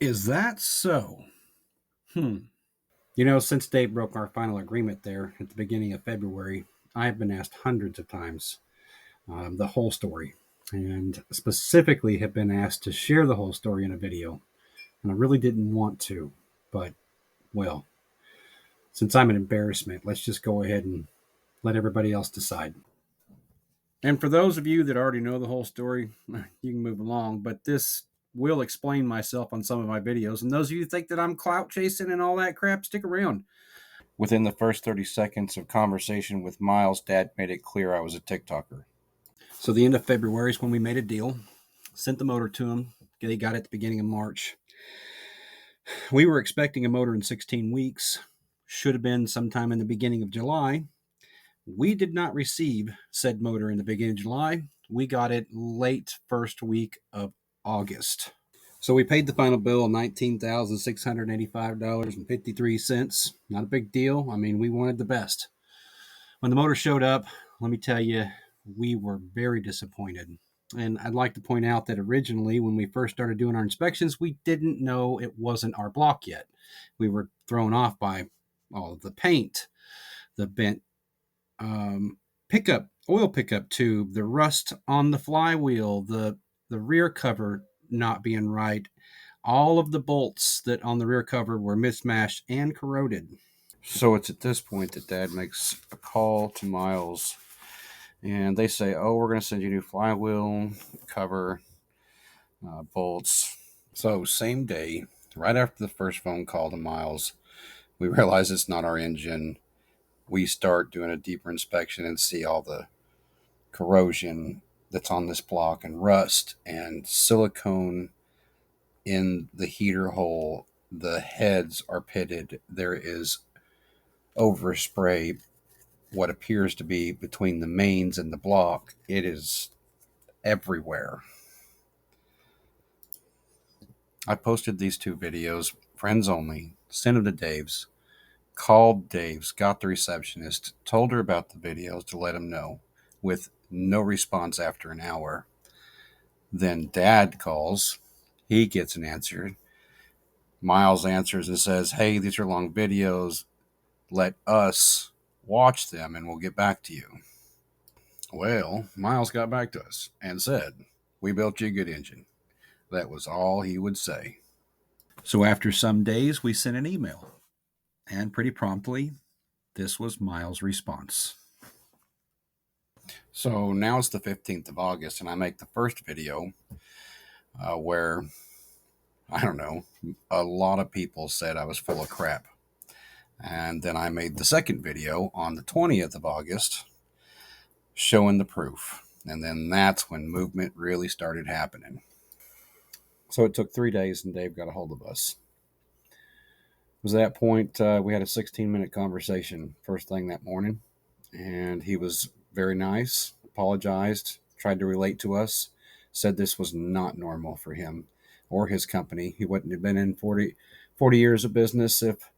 Is that so? Hmm. Since Dave broke our final agreement there at the beginning of February, I've been asked hundreds of times the whole story, and specifically have been asked to share the whole story in a video. And I really didn't want to, but well, since I'm an embarrassment, let's just go ahead and let everybody else decide. And for those of you that already know the whole story, you can move along, but this will explain myself on some of my videos. And those of you who think that I'm clout chasing and all that crap, stick around. Within the first 30 seconds of conversation with Miles, Dad made it clear I was a TikToker. So the end of February is when we made a deal, sent the motor to him. They got it at the beginning of March. We were expecting a motor in 16 weeks. Should have been sometime in the beginning of July. We did not receive said motor in the beginning of July. We got it late first week of August. So we paid the final bill of $19,685.53. Not a big deal. I mean, we wanted the best. When the motor showed up, let me tell you, we were very disappointed. And I'd like to point out that originally, when we first started doing our inspections, we didn't know it wasn't our block yet. We were thrown off by all of the paint, the bent oil pickup tube, the rust on the flywheel, the rear cover not being right, all of the bolts that on the rear cover were mismatched and corroded. So it's at this point that Dad makes a call to Miles, and they say, "Oh, we're going to send you a new flywheel cover, bolts." So same day, right after the first phone call to Miles, we realize it's not our engine. We start doing a deeper inspection and see all the corrosion that's on this block and rust and silicone in the heater hole. The heads are pitted. There is overspray, what appears to be between the mains and the block. It is everywhere. I posted these two videos, friends only, sent them to Dave's, called Dave's, got the receptionist, told her about the videos to let him know, with no response after an hour. Then Dad calls. He gets an answer. Miles answers and says, "Hey, these are long videos. Let us watch them and we'll get back to you." Well, Miles got back to us and said, "We built you a good engine." That was all he would say. So after some days, we sent an email. And pretty promptly, this was Miles' response. So now it's the 15th of August, and I make the first video where, I don't know, a lot of people said I was full of crap. And then I made the second video on the 20th of August showing the proof. And then that's when movement really started happening. So it took 3 days and Dave got a hold of us. It was at that point we had a 16-minute conversation first thing that morning. And he was very nice, apologized, tried to relate to us, said this was not normal for him or his company. He wouldn't have been in 40 years of business if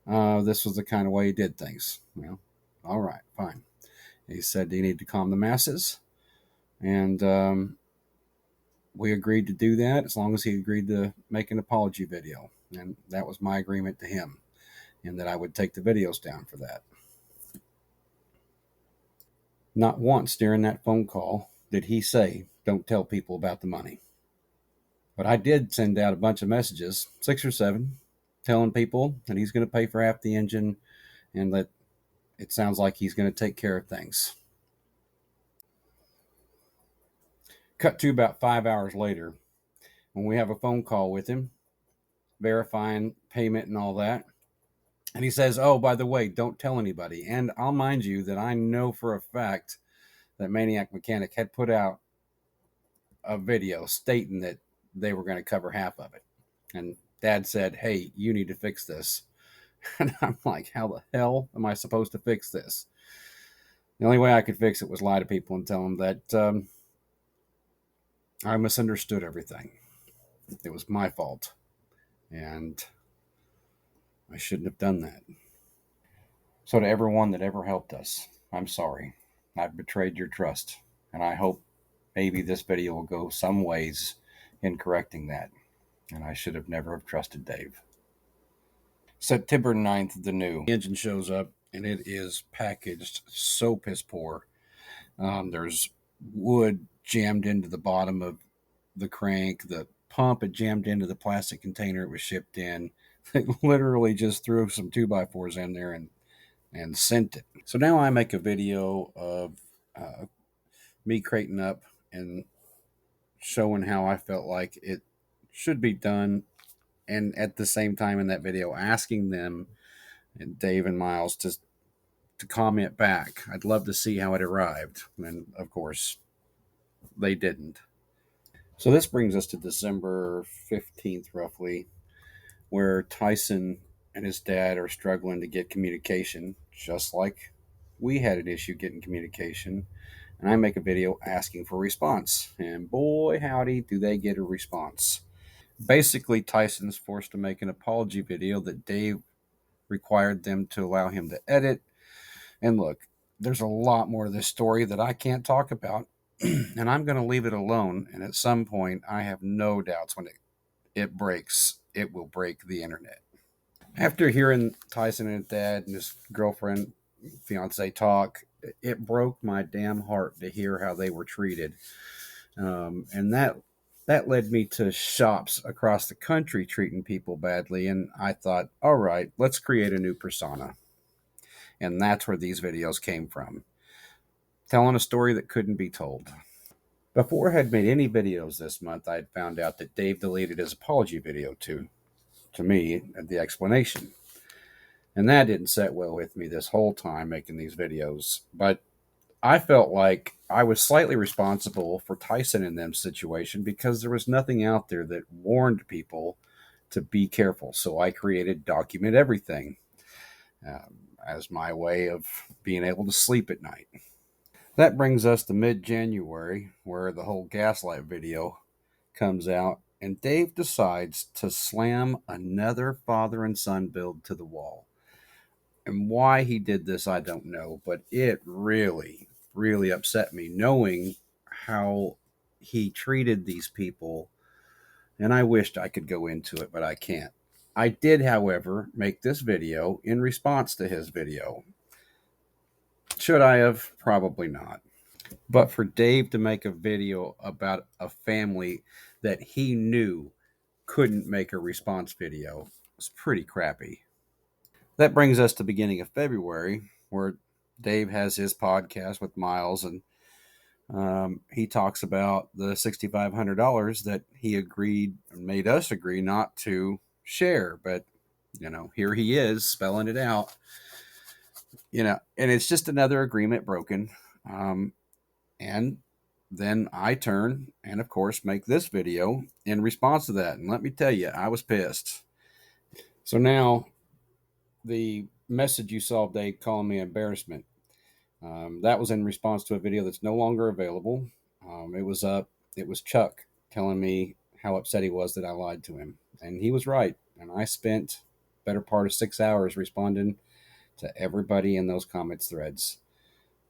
this was the kind of way he did things. Well, all right, fine. He said he needed to calm the masses, and we agreed to do that as long as he agreed to make an apology video. And that was my agreement to him, and that I would take the videos down for that. Not once during that phone call did he say, "Don't tell people about the money." But I did send out a bunch of messages, 6 or 7, telling people that he's going to pay for half the engine and that it sounds like he's going to take care of things. Cut to about 5 hours later, when we have a phone call with him, verifying payment and all that. And he says, "Oh, by the way, don't tell anybody." And I'll mind you that I know for a fact that Maniac Mechanic had put out a video stating that they were going to cover half of it. And Dad said, "Hey, you need to fix this." And I'm like, how the hell am I supposed to fix this? The only way I could fix it was lie to people and tell them that I misunderstood everything. It was my fault. And I shouldn't have done that. So to everyone that ever helped us, I'm sorry. I've betrayed your trust. And I hope maybe this video will go some ways in correcting that. and I should have never have trusted Dave. September 9th, the new engine shows up, and it is packaged so piss poor. There's wood jammed into the bottom of the crank. The pump had jammed into the plastic container it was shipped in. They literally just threw some 2x4s in there and sent it. So now I make a video of me crating up and showing how I felt like it should be done. And at the same time in that video, asking them, and Dave and Miles, to comment back. I'd love to see how it arrived. And of course, they didn't. So this brings us to December 15th, roughly, where Tyson and his dad are struggling to get communication, just like we had an issue getting communication. And I make a video asking for a response. And boy, howdy, do they get a response. Basically, Tyson's forced to make an apology video that Dave required them to allow him to edit. And look, there's a lot more to this story that I can't talk about. And I'm going to leave it alone. And at some point, I have no doubts when it breaks, it will break the internet. After hearing Tyson and his dad and his girlfriend, fiance talk, it broke my damn heart to hear how they were treated. And that led me to shops across the country treating people badly. And I thought, all right, let's create a new persona. And that's where these videos came from, telling a story that couldn't be told. Before I had made any videos this month, I had found out that Dave deleted his apology video to me at the explanation. And that didn't set well with me this whole time making these videos. But I felt like I was slightly responsible for Tyson in them situation because there was nothing out there that warned people to be careful. So I created Document Everything as my way of being able to sleep at night. That brings us to mid-January, where the whole Gaslight video comes out, and Dave decides to slam another father and son build to the wall. And why he did this, I don't know, but it really, really upset me knowing how he treated these people, and I wished I could go into it, but I can't. I did, however, make this video in response to his video. Should I have? Probably not. But for Dave to make a video about a family that he knew couldn't make a response video was pretty crappy. That brings us to beginning of February, where Dave has his podcast with Miles, and he talks about the $6,500 that he agreed, made us agree not to share. But, here he is spelling it out, and it's just another agreement broken. And then I turn and, of course, make this video in response to that. And let me tell you, I was pissed. So now the message you saw of Dave calling me embarrassment, that was in response to a video that's no longer available. It was Chuck telling me how upset he was that I lied to him. And he was right. And I spent better part of 6 hours responding to everybody in those comments threads,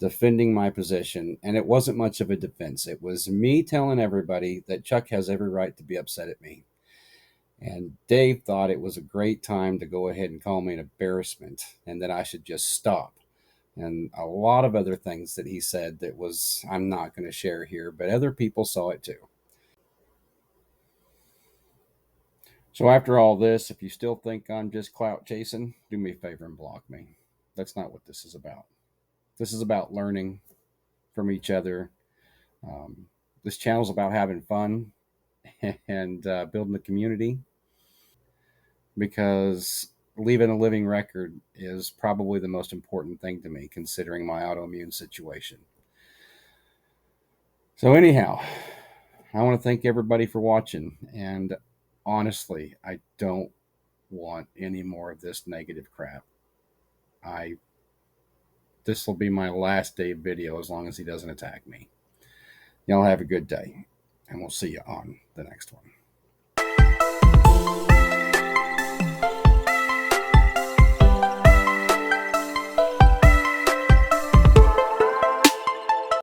defending my position. And it wasn't much of a defense. It was me telling everybody that Chuck has every right to be upset at me. And Dave thought it was a great time to go ahead and call me an embarrassment and that I should just stop. And a lot of other things that he said that was, I'm not going to share here, but other people saw it too. So after all this, if you still think I'm just clout chasing, do me a favor and block me. That's not what this is about. This is about learning from each other. This channel is about having fun and building a community, because leaving a living record is probably the most important thing to me, considering my autoimmune situation. So anyhow, I want to thank everybody for watching. And honestly, I don't want any more of this negative crap. This will be my last day video as long as he doesn't attack me. Y'all have a good day, and we'll see you on the next one.